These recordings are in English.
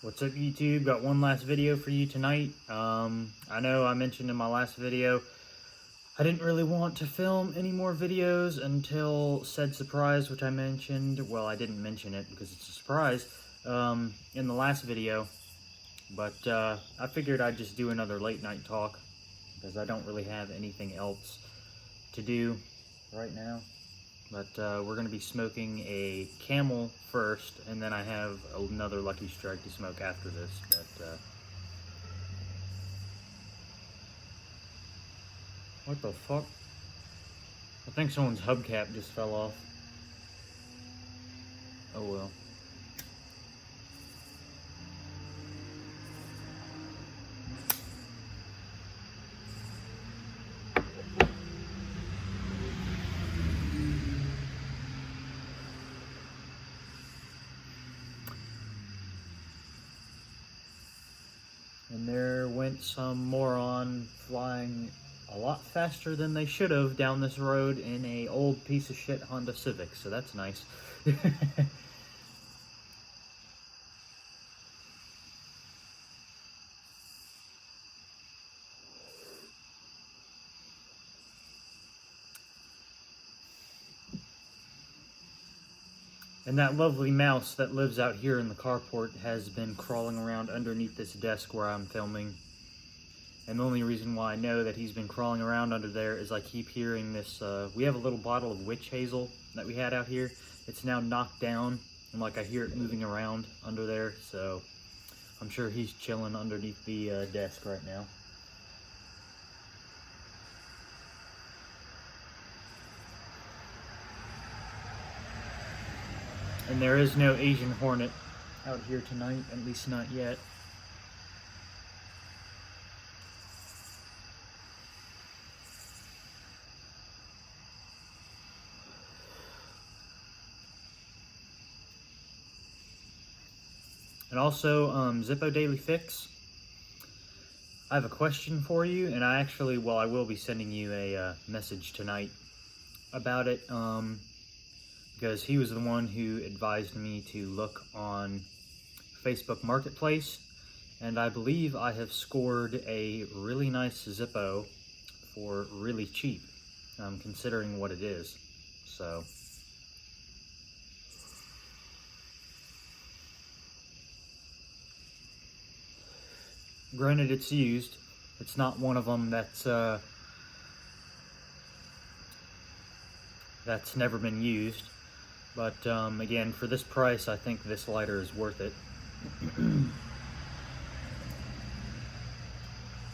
What's up, YouTube? Got one last video for you tonight. I know I mentioned in my last video I didn't really want to film any more videos until said surprise, which I mentioned. Well, I didn't mention it because it's a surprise in the last video, but I figured I'd just do another late night talk because I don't really have anything else to do right now. But we're going to be smoking a Camel first, and then I have another Lucky Strike to smoke after this. But what the fuck? I think someone's hubcap just fell off. Oh well. And there went some moron flying a lot faster than they should have down this road in a old piece of shit Honda Civic, so that's nice. And that lovely mouse that lives out here in the carport has been crawling around underneath this desk where I'm filming. And the only reason why I know that he's been crawling around under there is I keep hearing this, we have a little bottle of witch hazel that we had out here. It's now knocked down, and like I hear it moving around under there, so I'm sure he's chilling underneath the desk right now. And there is no Asian hornet out here tonight, at least not yet. And also, Zippo Daily Fix, I have a question for you, and I will be sending you a message tonight about it, because he was the one who advised me to look on Facebook Marketplace, and I believe I have scored a really nice Zippo for really cheap, considering what it is, so. Granted, it's used. It's not one of them that's never been used. But again, for this price, I think this lighter is worth it.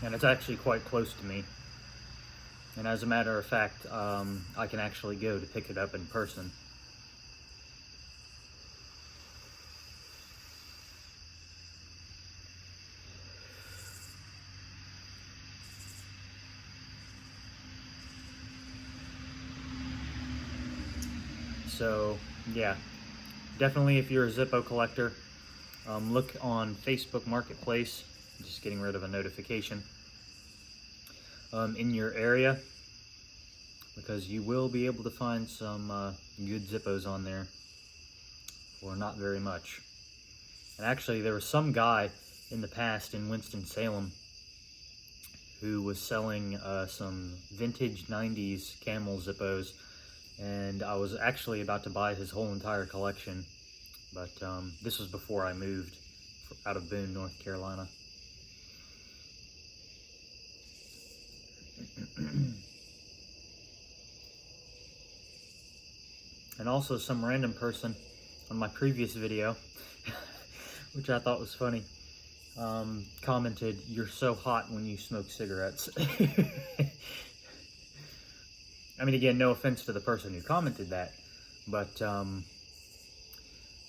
And it's actually quite close to me. And as a matter of fact, I can actually go to pick it up in person. So, yeah, definitely if you're a Zippo collector, look on Facebook Marketplace, just getting rid of a notification, in your area, because you will be able to find some good Zippos on there for not very much. And actually, there was some guy in the past in Winston-Salem who was selling some vintage 90s Camel Zippos, and I was actually about to buy his whole entire collection, but this was before I moved out of Boone, North Carolina. And also some random person on my previous video, which I thought was funny, commented, "You're so hot when you smoke cigarettes." I mean, again, no offense to the person who commented that, but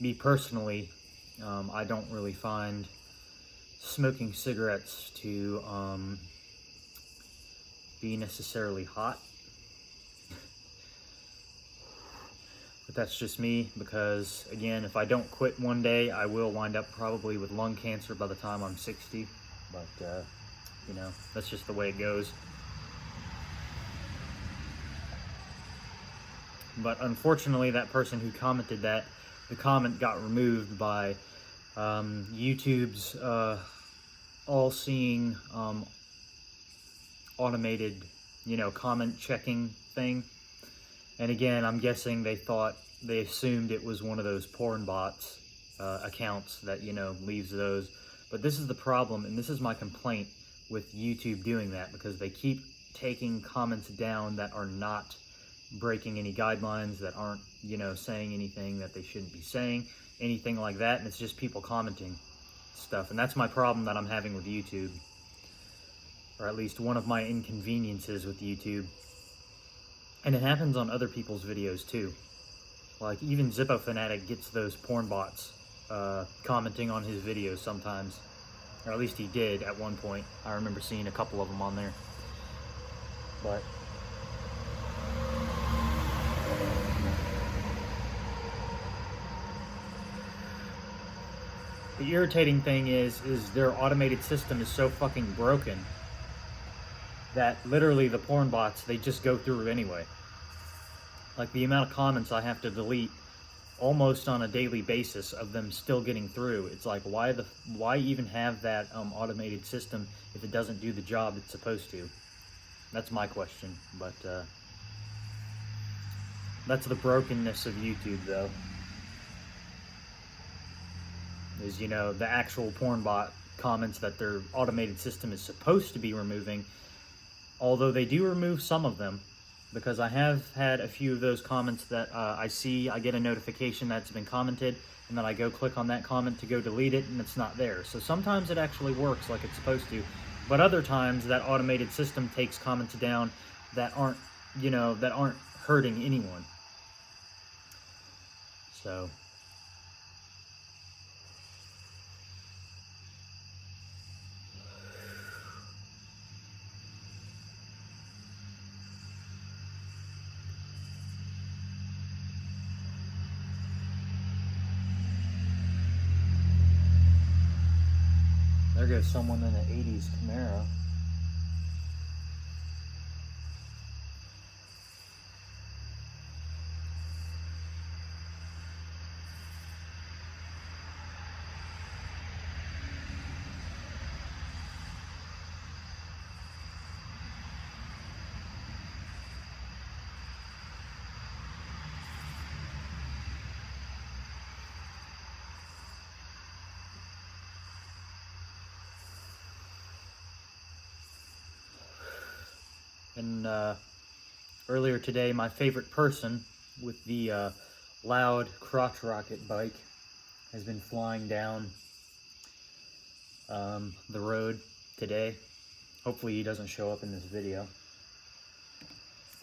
me personally, I don't really find smoking cigarettes to be necessarily hot. But that's just me, because again, if I don't quit one day, I will wind up probably with lung cancer by the time I'm 60. But, you know, that's just the way it goes. But unfortunately, that person who commented that, the comment got removed by YouTube's all-seeing automated, comment checking thing. And again, I'm guessing they assumed it was one of those porn bots accounts that, leaves those. But this is the problem, and this is my complaint with YouTube doing that, because they keep taking comments down that are not breaking any guidelines, that aren't, saying anything that they shouldn't be saying, anything like that, and it's just people commenting stuff. And that's my problem that I'm having with YouTube, or at least one of my inconveniences with YouTube. And it happens on other people's videos too. Like, even Zippo Fanatic gets those porn bots commenting on his videos sometimes. Or at least he did at one point. I remember seeing a couple of them on there. But the irritating thing is their automated system is so fucking broken that literally the porn bots, they just go through it anyway. Like, the amount of comments I have to delete almost on a daily basis of them still getting through. It's like, why even have that automated system if it doesn't do the job it's supposed to? That's my question. But that's the brokenness of YouTube, though. Is, the actual porn bot comments that their automated system is supposed to be removing. Although they do remove some of them, because I have had a few of those comments that I get a notification that's been commented, and then I go click on that comment to go delete it, and it's not there. So sometimes it actually works like it's supposed to, but other times that automated system takes comments down that aren't, that aren't hurting anyone. So there goes someone in an 80s Camaro. And earlier today, my favorite person with the loud crotch rocket bike has been flying down the road today. Hopefully he doesn't show up in this video.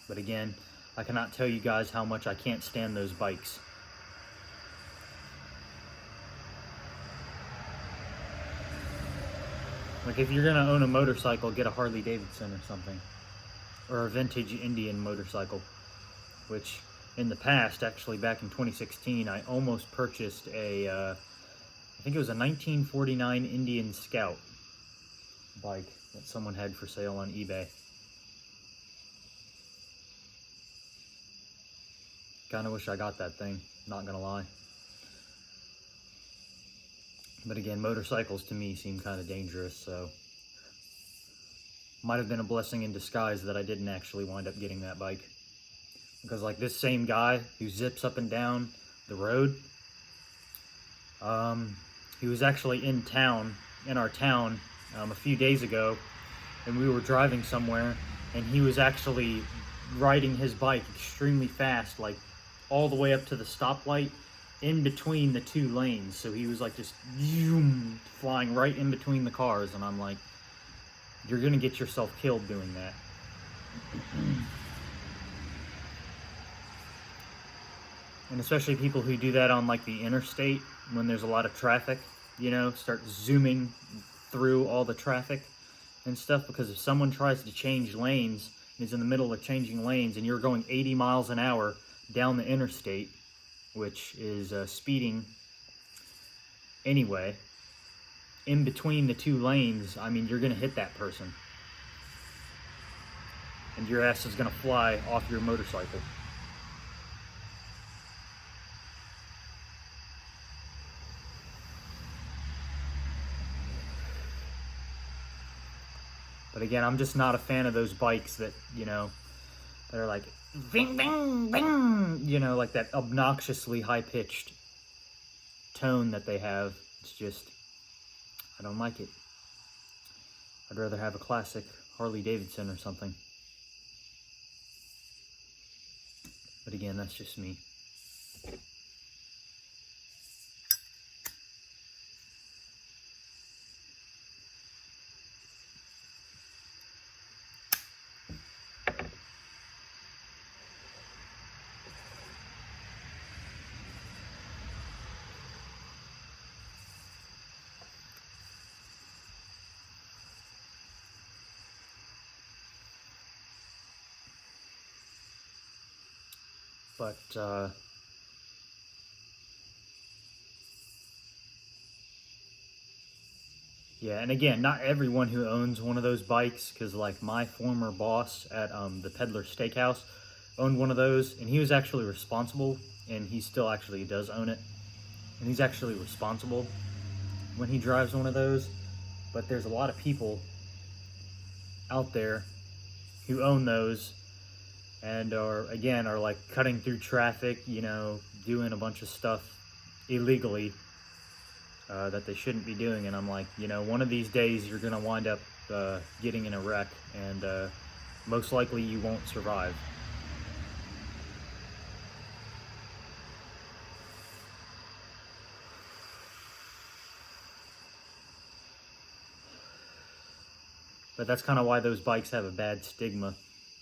But again, I cannot tell you guys how much I can't stand those bikes. Like, if you're gonna own a motorcycle, get a Harley Davidson or something. Or a vintage Indian motorcycle, which in the past, actually back in 2016, I almost purchased a, I think it was a 1949 Indian Scout bike that someone had for sale on eBay. Kinda wish I got that thing, not gonna lie. But again, motorcycles to me seem kind of dangerous, so might have been a blessing in disguise that I didn't actually wind up getting that bike. Because, like, this same guy who zips up and down the road, he was actually in our town, a few days ago, and we were driving somewhere, and he was actually riding his bike extremely fast, like, all the way up to the stoplight, in between the two lanes. So he was, like, just flying right in between the cars, and I'm like, you're gonna get yourself killed doing that. And especially people who do that on, like, the interstate when there's a lot of traffic, start zooming through all the traffic and stuff, because if someone tries to change lanes and is in the middle of changing lanes and you're going 80 miles an hour down the interstate, which is speeding anyway, in between the two lanes, I mean, you're going to hit that person. And your ass is going to fly off your motorcycle. But again, I'm just not a fan of those bikes that, you know, that are like, bing, bing, bing, you know, like that obnoxiously high-pitched tone that they have. It's just, I don't like it. I'd rather have a classic Harley Davidson or something. But again, that's just me. But, yeah, and again, not everyone who owns one of those bikes, because like my former boss at the Peddler Steakhouse owned one of those, and he was actually responsible, and he still actually does own it, and he's actually responsible when he drives one of those. But there's a lot of people out there who own those and are like cutting through traffic, you know, doing a bunch of stuff illegally that they shouldn't be doing. And I'm like, you know, one of these days you're gonna wind up getting in a wreck, and most likely you won't survive. But that's kind of why those bikes have a bad stigma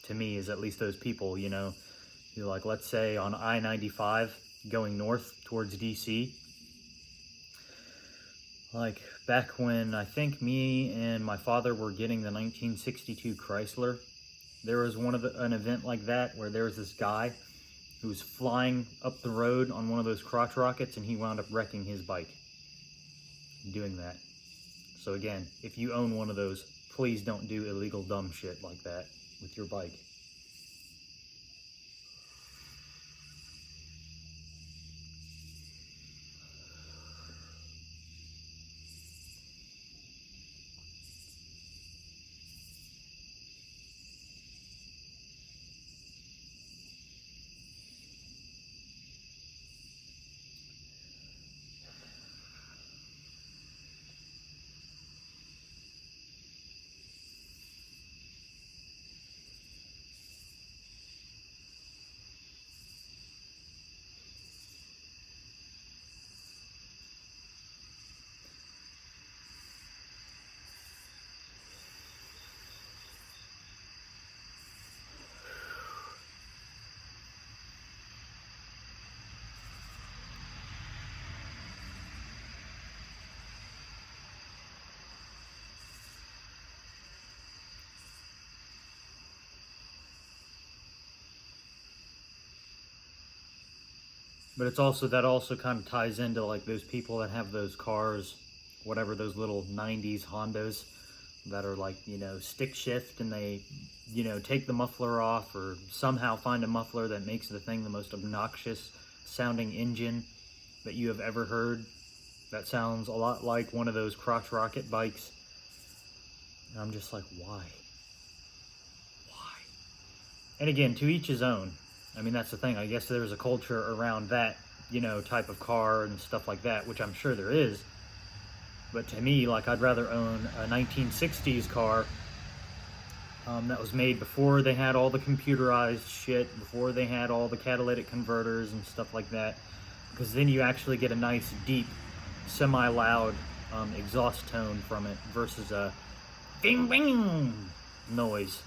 to me, is at least those people, you know, you're like, let's say on I-95 going north towards DC. Like back when I think me and my father were getting the 1962 Chrysler, there was an event like that where there was this guy who was flying up the road on one of those crotch rockets, and he wound up wrecking his bike doing that. So again, if you own one of those, please don't do illegal dumb shit like that with your bike. But it's also, that also kind of ties into like those people that have those cars, whatever, those little 90s Hondas that are like, you know, stick shift, and they, you know, take the muffler off or somehow find a muffler that makes the thing the most obnoxious sounding engine that you have ever heard. That sounds a lot like one of those crotch rocket bikes. And I'm just like, why? Why? And again, to each his own. I mean, that's the thing. I guess there's a culture around that, you know, type of car and stuff like that, which I'm sure there is. But to me, like, I'd rather own a 1960s car that was made before they had all the computerized shit, before they had all the catalytic converters and stuff like that. Because then you actually get a nice, deep, semi-loud exhaust tone from it versus a bing bing noise.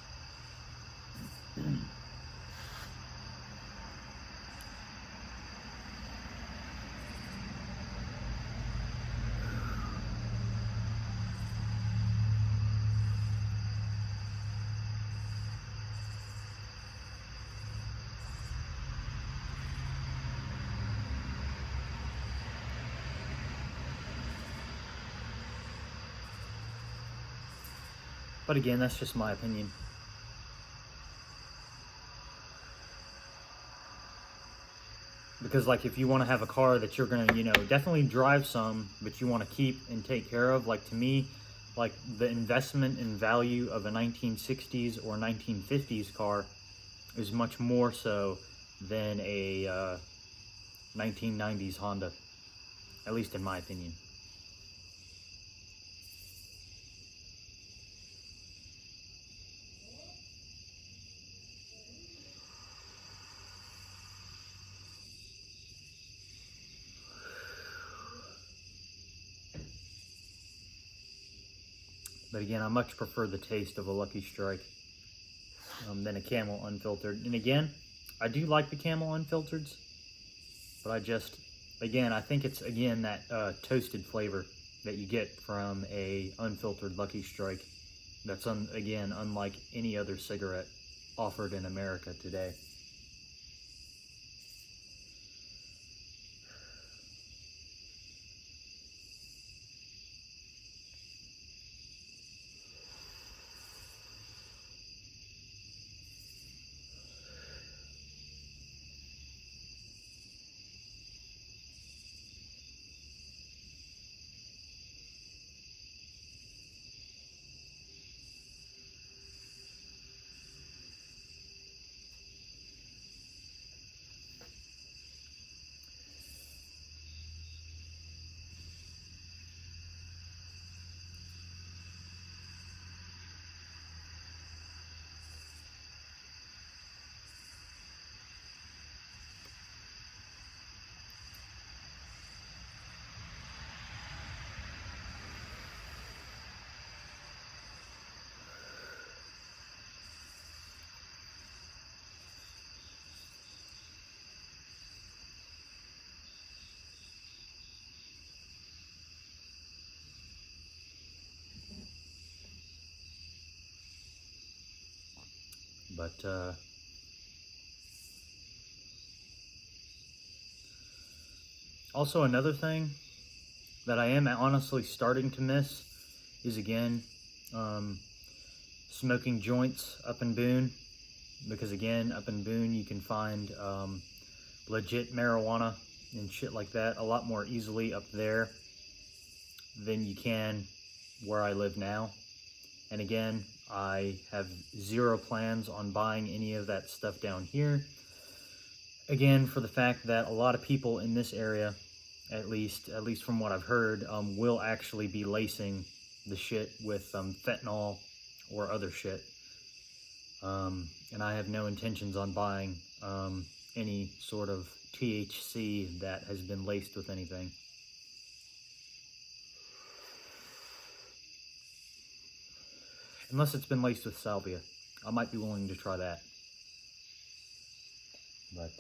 But again, that's just my opinion. Because like, if you want to have a car that you're gonna, you know, definitely drive some, but you want to keep and take care of, like, to me, like the investment in value of a 1960s or 1950s car is much more so than a 1990s Honda, at least in my opinion. But again, I much prefer the taste of a Lucky Strike than a Camel unfiltered. And again, I do like the Camel unfiltereds, but I think it's, again, that toasted flavor that you get from a unfiltered Lucky Strike. That's, again, unlike any other cigarette offered in America today. But also another thing that I am honestly starting to miss is, again, smoking joints up in Boone. Because again, up in Boone you can find legit marijuana and shit like that a lot more easily up there than you can where I live now. And again, I have zero plans on buying any of that stuff down here. Again, for the fact that a lot of people in this area, at least from what I've heard, will actually be lacing the shit with fentanyl or other shit. And I have no intentions on buying any sort of THC that has been laced with anything. Unless it's been laced with salvia. I might be willing to try that. But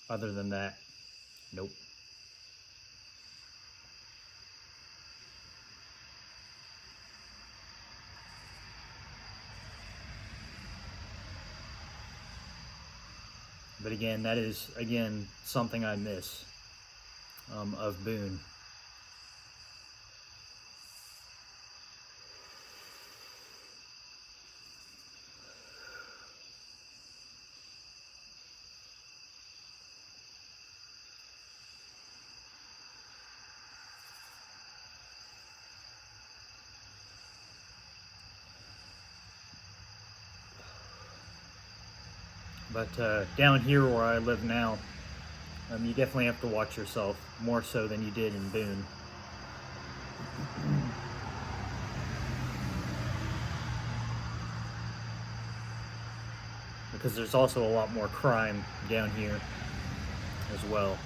other than that, nope. But again, that is, again, something I miss of Boone. But down here where I live now, you definitely have to watch yourself, more so than you did in Boone. Because there's also a lot more crime down here as well.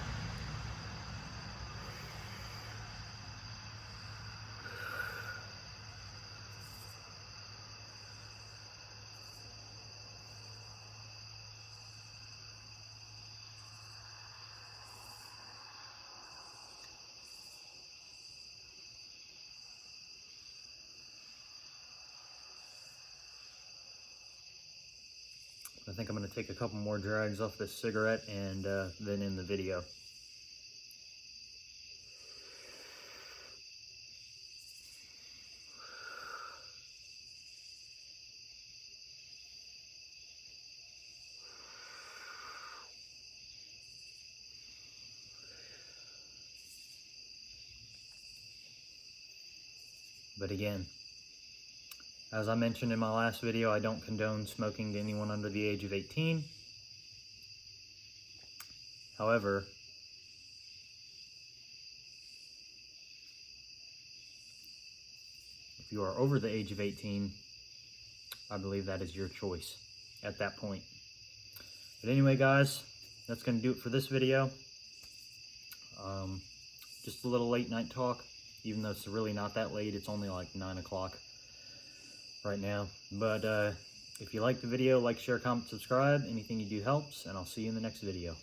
I think I'm going to take a couple more drags off this cigarette and then end the video. But again, as I mentioned in my last video, I don't condone smoking to anyone under the age of 18. However, if you are over the age of 18, I believe that is your choice at that point. But anyway, guys, that's going to do it for this video. Just a little late night talk, even though it's really not that late. It's only like 9 o'clock right now. But if you like the video, like, share, comment, subscribe. Anything you do helps, and I'll see you in the next video.